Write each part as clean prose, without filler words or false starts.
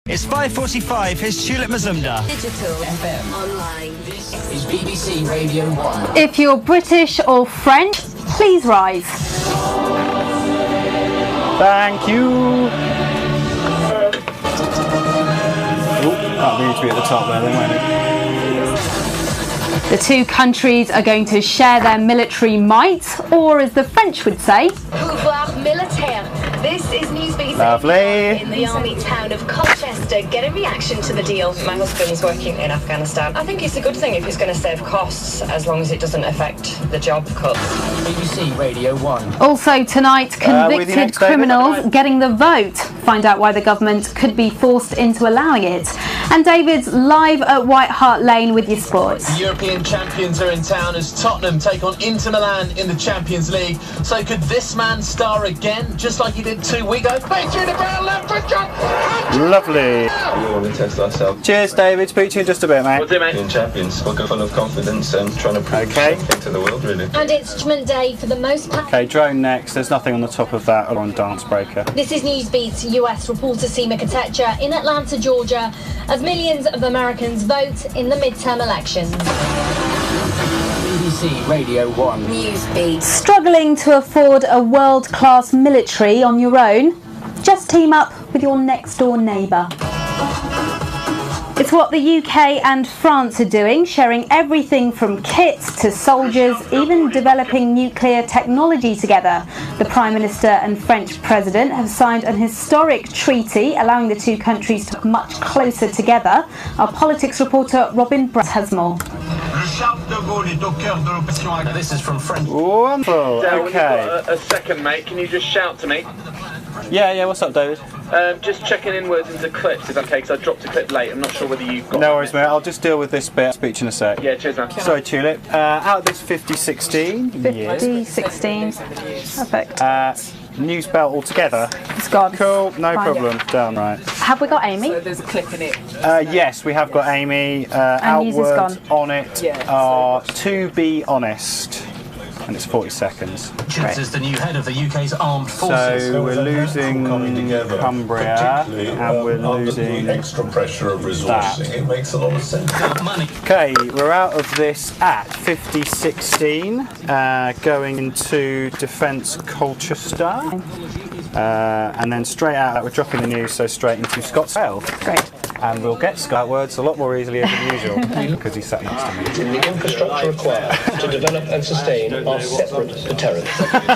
It's 5:45. Here's Tulip Mazumdar. Digital FM. Online. This is BBC Radio 1. If you're British or French, please rise. Thank you. That needs to be at the top there, then, won't it? The two countries are going to share their military might, or as the French would say, pouvoir militaire. This is Newsbeat. Lovely. In the army town of Colchester. Get a reaction to the deal. My husband's working in Afghanistan. I think it's a good thing if it's going to save costs, as long as it doesn't affect the job cuts. BBC Radio 1. Also tonight, convicted criminals getting the vote. Find out why the government could be forced into allowing it. And David's live at White Hart Lane with your sports. The European champions are in town as Tottenham take on Inter Milan in the Champions League. So could this man star again, just like he did 2 weeks ago? Lovely. We want to test ourselves. Cheers, David. Speak to you in just a bit, mate. What's it, mate? Being champions, we're full of confidence and trying to prove something to the world, really. And it's Judgment Day for the most part. Okay, drone next. There's nothing on the top of that or on Dance Breaker. This is Newsbeat's US reporter Seema Katecha in Atlanta, Georgia, as millions of Americans vote in the midterm elections. BBC Radio 1. Newsbeat. Struggling to afford a world-class military on your own? Just team up with your next-door neighbour. It's what the UK and France are doing, sharing everything from kits to soldiers, even developing nuclear technology together. The Prime Minister and French President have signed an historic treaty allowing the two countries to come much closer together. Our politics reporter Robin Brett has more. This is from French. Wonderful. When you've Okay. got a second, mate, can you just shout to me? Yeah. What's up, David? Just checking in words into clips, is okay? Because I dropped a clip late. I'm not sure whether you've got. No worries, mate. I'll just deal with this bit. Speech in a sec. Yeah, cheers, man. Sorry, Tulip. Out of this 50-16. 50-16. Perfect. News belt altogether. It's gone. Cool. No Fine. problem. Done. Right. Have we got Amy? So there's a clip in it. Yes, we have got Amy. news is Outward gone. on it are to be honest. And it's 40 seconds. Is the new head of the UK's armed forces. So we're losing Cumbria and we're losing extra pressure of resourcing. It makes a lot of sense. Money. Okay, we're out of this at 50-16, going into Defence Colchester, and then straight out, we're dropping the news, so straight into Scottsdale. Great. And we'll get Scott words a lot more easily than usual, because he's sat next to me. The infrastructure required to develop and sustain are separate deterrents.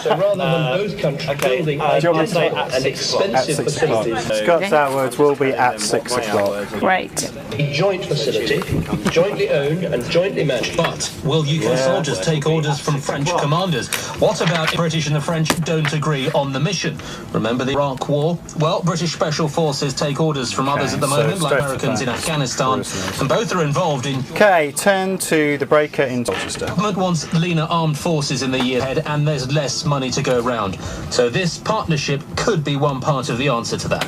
So rather than both countries building identical and expensive facilities, Scott's outwards will be at 6 o'clock. Great. a joint facility, jointly owned and jointly managed. But will UK soldiers take orders from French commanders? What about if British and the French don't agree on the mission? Remember the Iraq War? Well, British Special Forces take orders from others at the moment, like Americans in Afghanistan, and both are involved in... Okay, turn to the breaker in Colchester. The government wants leaner armed forces in the year ahead, and there's less money to go around. So this partnership could be one part of the answer to that.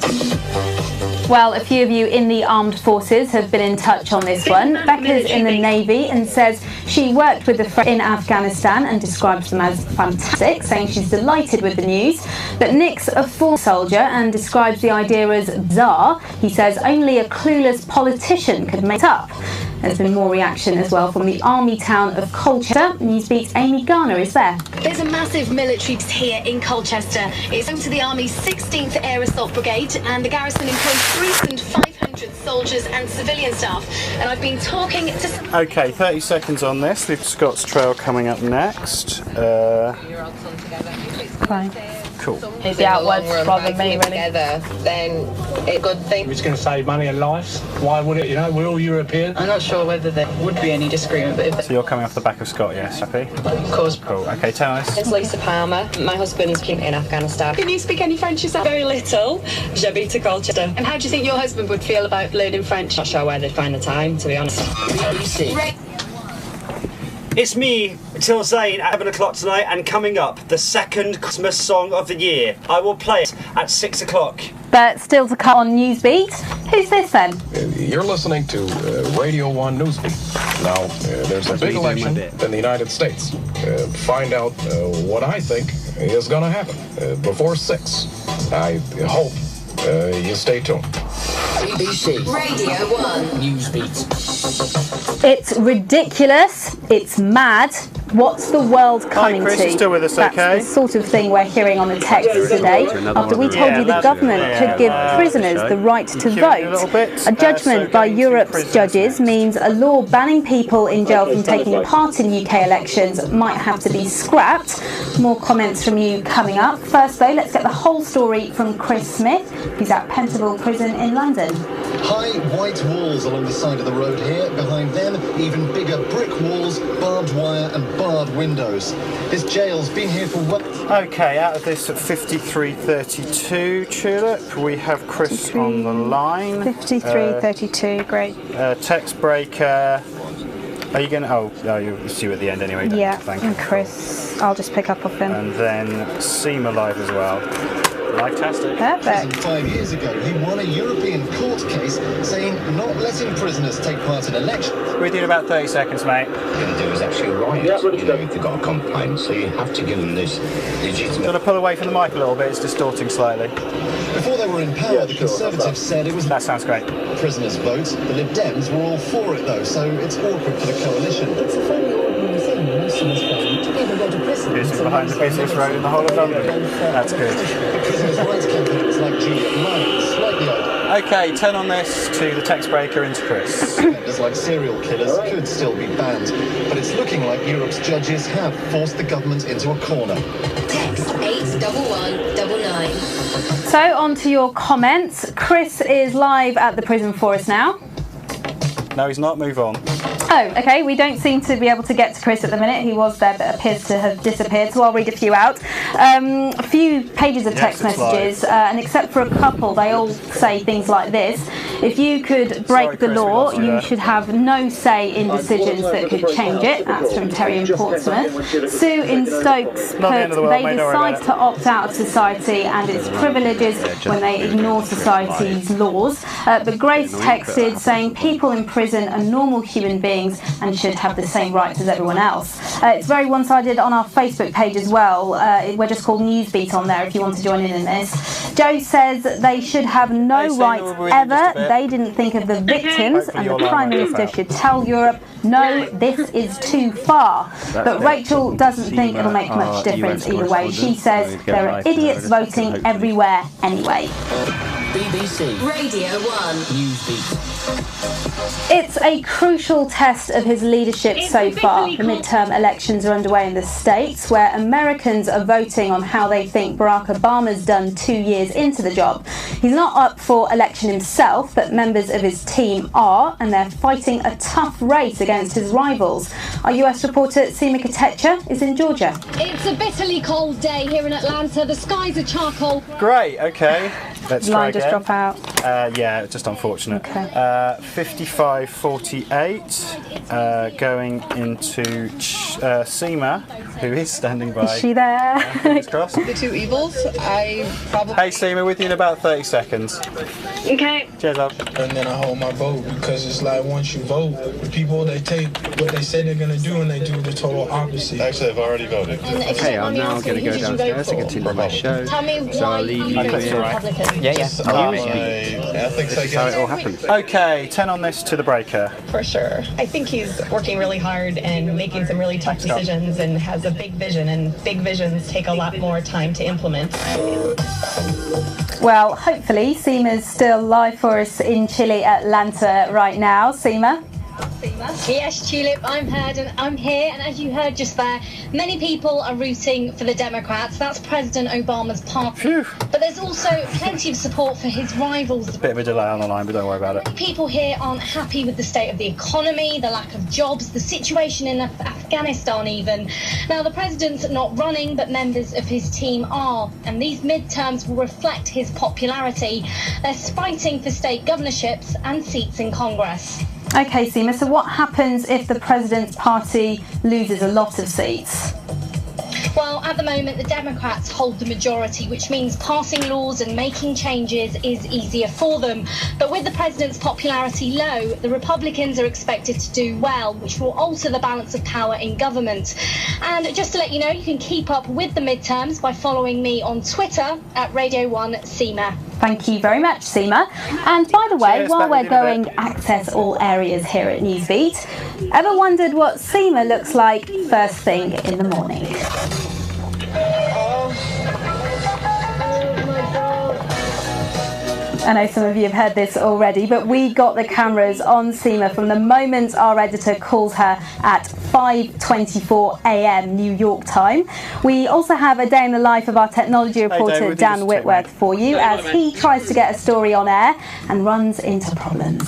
Well, a few of you in the armed forces have been in touch on this one. Becca's in the Navy and says she worked with the French in Afghanistan and describes them as fantastic, saying she's delighted with the news. But Nick's a former soldier and describes the idea as bizarre. He says only a clueless politician could make it up. There's been more reaction as well from the army town of Colchester. Newsbeat's Amy Garner is there. There's a massive military base here in Colchester. It's home to the Army's 16th Air Assault Brigade, and the garrison employs 3,500 soldiers and civilian staff. And I've been talking to... Okay, 30 seconds on this. We've Scott's Trail coming up next. Fine. Cool. Is the outwards rather than me, really? Together, then it's a good thing. It's going to save money and lives. Why would it? You know, we're all European. I'm not sure whether there would be any disagreement, but if... So you're coming off the back of Scott, yes? Happy? Of course. Cool. Okay, tell us. It's Lisa Palmer. My husband's in Afghanistan. Can you speak any French yourself? Very little. J'habite Colchester. And how do you think your husband would feel about learning French? Not sure where they'd find the time, to be honest. It's me, Till Zane, at 7 o'clock tonight, and coming up, the second Christmas song of the year. I will play it at 6 o'clock. But still to come on Newsbeat. Who's this then? You're listening to Radio 1 Newsbeat. Now, there's a big election in the United States. Find out what I think is going to happen before 6. I hope You stay tuned. BBC Radio 1 Newsbeat. It's ridiculous. It's mad. What's the world coming Chris, to? you still with us, That's okay? the sort of thing we're hearing on the text today. After we told you the government could give prisoners the right to vote. A judgment by Europe's judges means a law banning people in jail from taking part in UK elections might have to be scrapped. More comments from you coming up. First though, let's get the whole story from Chris Smith, who's at Pentonville Prison in London. High white walls along the side of the road here. Behind them, even bigger brick walls, barbed wire and barred windows. This jail's been here for what? Okay, out of this at 5332 Tulip, we have Chris on the line. 5332, great. Text breaker. Are you going to... Oh, you'll see you at the end anyway. Yeah, Thank and you. Chris, I'll just pick up off him. And then Seema live as well. Live-tastic. Perfect. 5 years ago, he won a European court case saying not letting prisoners take part in elections. We're doing about 30 seconds, mate. What you're going to do is actually riot, if they've got a complaint, so you have to give them this legitimate... Do you want to pull away from the mic a little bit? It's distorting slightly. Before they were in power, the Conservatives said it was... That sounds great. ...prisoners' vote. The Lib Dems were all for it, though, so it's awkward for the coalition. It's a fairly ordinary thing. Most of us people go to prison. This is behind the busiest road in the whole of London. That's good. The prisoners' rights campaigns like Juliet Lyons, slightly older. Okay, turn on this to the text breaker into Chris. Offenders like serial killers could still be banned, but it's looking like Europe's judges have forced the government into a corner. Text 81199. So on to your comments. Chris is live at the prison for us now. No, he's not. Move on. Oh, okay. We don't seem to be able to get to Chris at the minute. He was there, but appears to have disappeared. So I'll read a few out. A few pages of text messages, and except for a couple, they all say things like this: if you could break the law, you should have no say in decisions that could change it. That's from Terry in Portsmouth. Sue in Stokes put, they decide to opt out of society and its privileges when they ignore society's laws. But Grace texted saying people in prison are normal human beings and should have the same rights as everyone else. It's very one-sided on our Facebook page as well. We're just called Newsbeat on there if you want to join in this. Joe says they should have no rights ever. They didn't think of the victims, and the Prime Minister should tell Europe, no, this is too far. But Rachel doesn't think it'll make much difference either way. She says there are idiots voting everywhere anyway. BBC Radio 1 Newsbeat. It's a crucial test of his leadership so far. The midterm elections are underway in the States, where Americans are voting on how they think Barack Obama's done 2 years into the job. He's not up for election himself, but members of his team are, and they're fighting a tough race against his rivals. Our US reporter Seema Katecha is in Georgia. It's a bitterly cold day here in Atlanta. The skies are charcoal. Great, okay. Let's try Line again. just drop out. Yeah, just unfortunate. Okay. 55-48 going into Seema, who is standing by. Is she there? Fingers crossed. The two evils, I probably... Hey Seema, with you in about 30 seconds. Okay. Cheers up. And then I hold my vote, because it's like once you vote, the people, they take what they say they're going to do and they do the total opposite. Actually, I've already voted. Okay, I'm now going to go downstairs to continue my show. Tell me So why I'll leave you you voted here. Republican. Yeah. Ethics, I This is how it guess. all happens. Okay, turn on this to the breaker. For sure. I think he's working really hard and making some really tough decisions and has a big vision, and big visions take a lot more time to implement. Well, hopefully Seema's still live for us in chilly Atlanta right now. Seema? Yes, Tulip, I'm here, and as you heard just there, many people are rooting for the Democrats. That's President Obama's party. But there's also plenty of support for his rivals. Bit of a delay on the line, but don't worry about it. People here aren't happy with the state of the economy, the lack of jobs, the situation in Afghanistan even. Now, the president's not running, but members of his team are, and these midterms will reflect his popularity. They're fighting for state governorships and seats in Congress. Okay, Seema, so what happens if the president's party loses a lot of seats? Well, at the moment, the Democrats hold the majority, which means passing laws and making changes is easier for them. But with the president's popularity low, the Republicans are expected to do well, which will alter the balance of power in government. And just to let you know, you can keep up with the midterms by following me on Twitter at Radio 1 Seema. Thank you very much, Seema. And by the way, Cheers, while we're back with you in a going access all areas here at Newsbeat, ever wondered what Seema looks like first thing in the morning? I know some of you have heard this already, but we got the cameras on Seema from the moment our editor calls her at 5:24 a.m. New York time. We also have a day in the life of our technology reporter Dan Whitworth for you as he tries to get a story on air and runs into problems.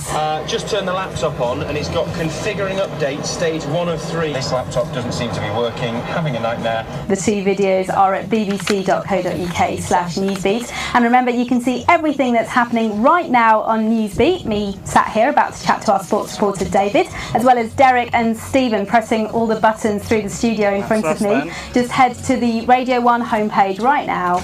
Just turn the laptop on and it's got configuring update stage 1 of 3. This laptop doesn't seem to be working, having a nightmare. The 2 videos are at bbc.co.uk/newsbeat, and remember you can see everything that's happening right now on Newsbeat. Me sat here about to chat to our sports reporter David, as well as Derek and Stephen pressing all the buttons through the studio in front of me. Just head to the Radio 1 homepage right now.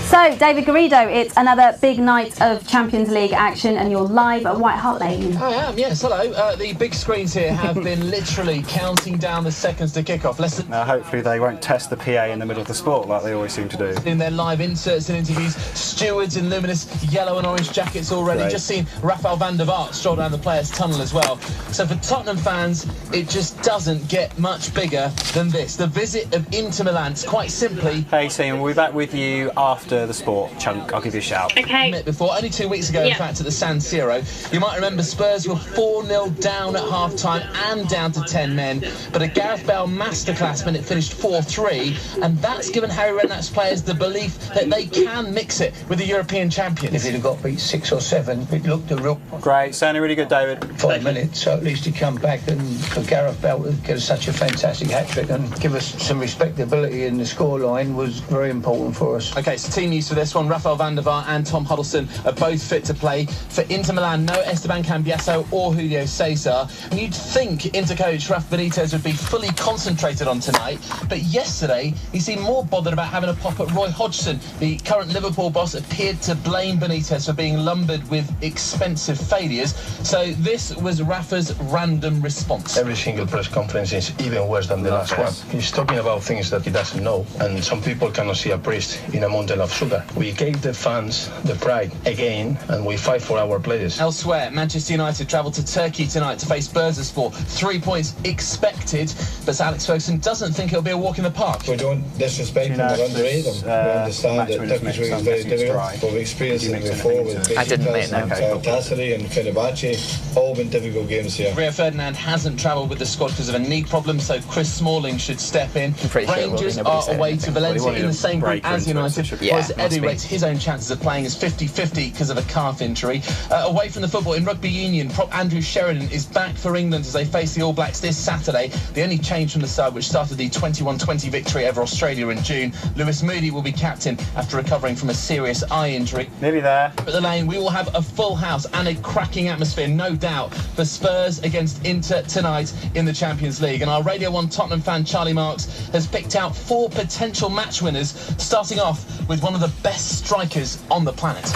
So David Garrido, it's another big night of Champions League action and you're live at White Hart Lane. I am, yes, hello. The big screens here have been literally counting down the seconds to kick off. Now hopefully they won't test the PA in the middle of the sport like they always seem to do. In their live inserts and interviews, stewards in luminous yellow and orange jackets already. Great. Just seen Rafael van der Vaart stroll down the players' tunnel as well. So for Tottenham fans, it just doesn't get much bigger than this. The visit of Inter Milan, quite simply. Hey Sam, we'll be back with you after the sport chunk. I'll give you a shout. Okay. Before, only 2 weeks ago, in fact, at the San Siro, you might remember Spurs were 4-0 down at half-time and down to 10 men, but a Gareth Bale masterclass when it finished 4-3, and that's given Harry Redknapp's players the belief that they can mix it with the European champions. If he'd have got beat 6 or 7, it looked a real... Great, sounding really good, David. 5 minutes, so at least he come back and for Gareth Bale to get such a fantastic hat-trick and give us some respectability in the scoreline was very important for us. OK, so team news for this one. Rafael van der Vaart and Tom Huddleston are both fit to play. For Inter Milan, no Esteban Cambiasso or Julio Cesar. And you'd think Inter coach Rafa Benitez would be fully concentrated on tonight, but yesterday he seemed more bothered about having a pop at Roy Hodgson. The current Liverpool boss appeared to blame Benitez for being lumbered with expensive failures. So this was Rafa's random response. Every single press conference is even worse than the last one. He's talking about things that he doesn't know, and some people cannot see a priest in a mountain of sugar. We gave the fans the pride again, and we fight for our players. Elsewhere, Manchester United travel to Turkey tonight to face Bursaspor. 3 points expected, but Alex Ferguson doesn't think it'll be a walk in the park. We don't disrespect them or underrate them. We understand that Turkish league is very difficult, but we experienced it before with Beşiktaş and Galatasaray and Fenerbahce. All been difficult games here. Rio Ferdinand hasn't travelled with the squad because of a knee problem, so Chris Smalling should step in. Rangers are away to Valencia in the same group as United, whereas Eddie rates his own chances of playing as 50-50 because of a calf injury. Away from the football, in rugby union, prop Andrew Sheridan is back for England as they face the All Blacks this Saturday. The only change from the side which started the 21-20 victory over Australia in June. Lewis Moody will be captain after recovering from a serious eye injury. Nearly there. At the Lane, we will have a full house and a cracking atmosphere, no doubt, for Spurs against Inter tonight in the Champions League. And our Radio 1 Tottenham fan, Charlie Marks, has picked out 4 potential match winners, starting off with one of the best strikers on the planet.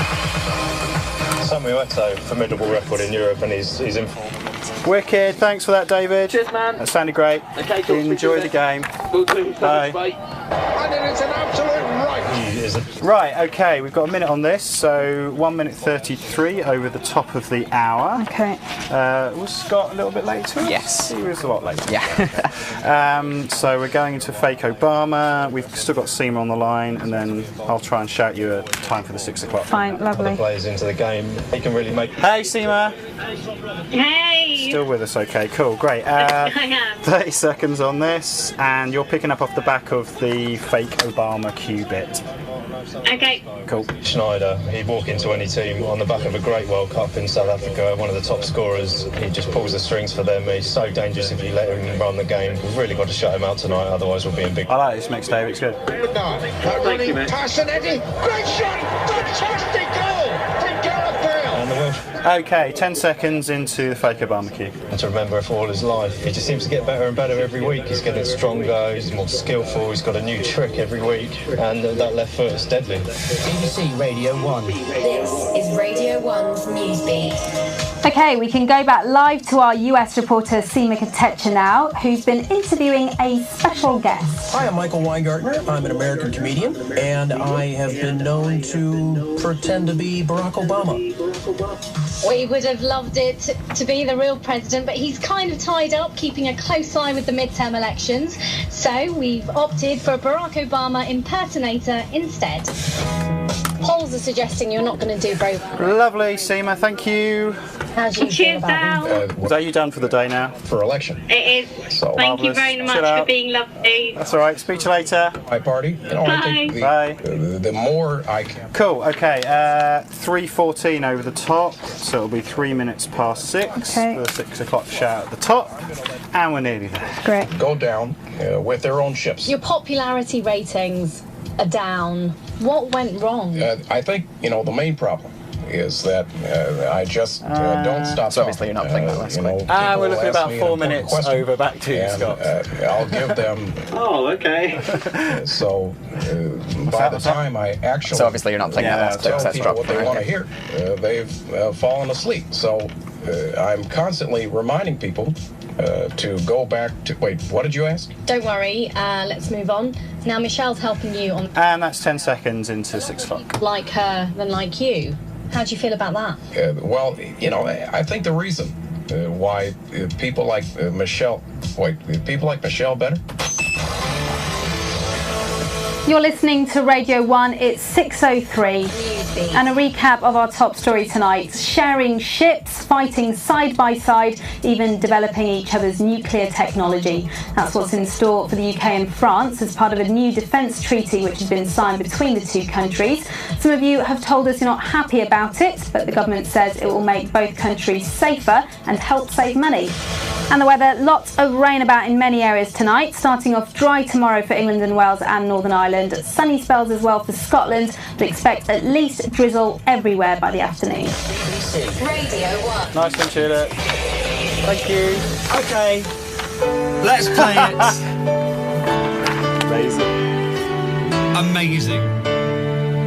Samuel Eto'o, formidable record in Europe, and he's in form. Wicked, thanks for that, David. Cheers, man. That sounded great. Okay, cool. Enjoy the game. We'll do. Bye. Bye. And it's an absolute right. Right, okay, we've got a minute on this, so 1 minute 33 over the top of the hour. Okay. Was Scott a little bit late to us? Yes. He was a lot later. Yeah. So we're going into fake Obama. We've still got Seema on the line, and then I'll try and shout you a time for the 6 o'clock. Fine, lovely. The players into the game. He can really make. Hey, Seema. Hey. Still with us? Okay, cool, great. I am. 30 seconds on this, and you're picking up off the back of the fake Obama Q bit. Okay. Cool. Schneider, he'd walk into any team on the back of a great World Cup in South Africa, one of the top scorers. He just pulls the strings for them. He's so dangerous if you let him run the game. We've really got to shut him out tonight, otherwise we'll be in big. I like this mix, Dave. It's good. That running pass and Eddie. Great shot. Fantastic goal from Gareth Bale. And the Welsh. Okay, 10 seconds into the fake Obama Q. And to remember for all his life, he just seems to get better and better every week. He's getting stronger, he's more skillful, he's got a new trick every week, and that left foot is deadly. BBC Radio 1. This is Radio 1's Newsbeat. Okay, we can go back live to our US reporter Seema Katecha now, who's been interviewing a special guest. Hi, I'm Michael Weingartner. I'm an American comedian, and I have been known to pretend to be Barack Obama. We would have loved it to be the real president, but he's kind of tied up, keeping a close eye with the midterm elections. So we've opted for a Barack Obama impersonator instead. Polls are suggesting you're not going to do very well. Lovely, Seema, thank you. How do you feel about it? Are you done for the day now? For election. It is. So Thank you marvellous. very Chill much for out. being lovely. That's all right. Speak to you later. My party. You know, I think Bye. the more I can. Cool. Okay. 3:14 over the top, so it'll be 3 minutes past 6 Okay. for the 6 o'clock shout at the top, and we're nearly there. Great. Go down with their own ships. Your popularity ratings are down. What went wrong? I think, you know, the main problem is that I just don't stop. So obviously you're not playing that last week. We're looking at about 4 minutes over. Back to you, Scott. I'll give them. Oh, okay. So by the time I actually, So obviously you're not playing that last tell week. So that's people dropped. what they want to hear, they've fallen asleep. So I'm constantly reminding people to go back to. Wait, what did you ask? Don't worry, let's move on. Now Michelle's helping you on And that's 10 seconds into 6 o'clock. like her than like you. How do you feel about that? Well, you know, I think the reason why people like Michelle, people like Michelle better. You're listening to Radio 1, it's 6:03. And a recap of our top story tonight. Sharing ships, fighting side by side, even developing each other's nuclear technology. That's what's in store for the UK and France as part of a new defence treaty which has been signed between the two countries. Some of you have told us you're not happy about it, but the government says it will make both countries safer and help save money. And the weather, lots of rain about in many areas tonight, starting off dry tomorrow for England and Wales and Northern Ireland. Sunny spells as well for Scotland, but expect at least drizzle everywhere by the afternoon. Radio 1. Nice one, Sheila. Thank you. Okay. Let's play it. Amazing.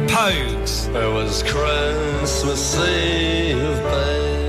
Pogues. It was Christmas Eve, babe.